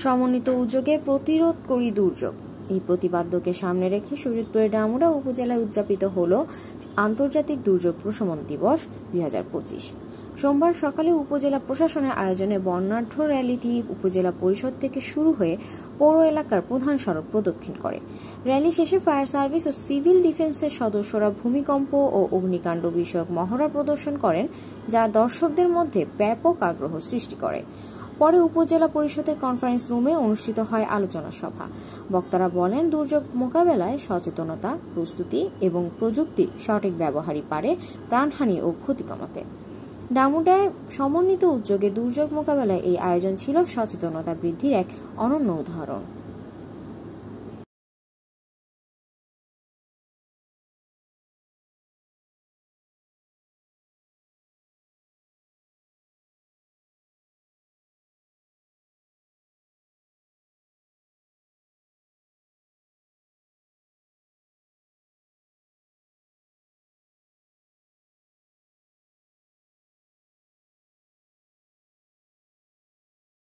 সমন্বিত উদ্যোগে প্রতিরোধ করি দুর্যোগ, এই প্রতিপাদ্যকে সামনে রেখে শরীয়তপুরের ডামুডা উপজেলায় উদযাপিত হল আন্তর্জাতিক দুর্যোগ প্রশমন দিবস 2025। সোমবার সকালে উপজেলা প্রশাসনের আয়োজনে বর্ণাঢ্য র্যালিটি উপজেলা পরিষদ থেকে শুরু হয়ে পৌর এলাকার প্রধান সড়ক প্রদক্ষিণ করে। র্যালি শেষে ফায়ার সার্ভিস ও সিভিল ডিফেন্সের সদস্যরা ভূমিকম্প ও অগ্নিকাণ্ড বিষয়ক মহড়া প্রদর্শন করেন, যা দর্শকদের মধ্যে ব্যাপক আগ্রহ সৃষ্টি করে। পরে উপজেলা পরিষদের কনফারেন্স রুমে অনুষ্ঠিত হয় আলোচনা সভা। বক্তারা বলেন, দুর্যোগ মোকাবেলায় সচেতনতা, প্রস্তুতি এবং প্রযুক্তির সঠিক ব্যবহারই পারে প্রাণহানি ও ক্ষতি কমাতে। ডামুডায় সমন্বিত উদ্যোগে দুর্যোগ মোকাবেলায় এই আয়োজন ছিল সচেতনতা বৃদ্ধির এক অনন্য উদাহরণ।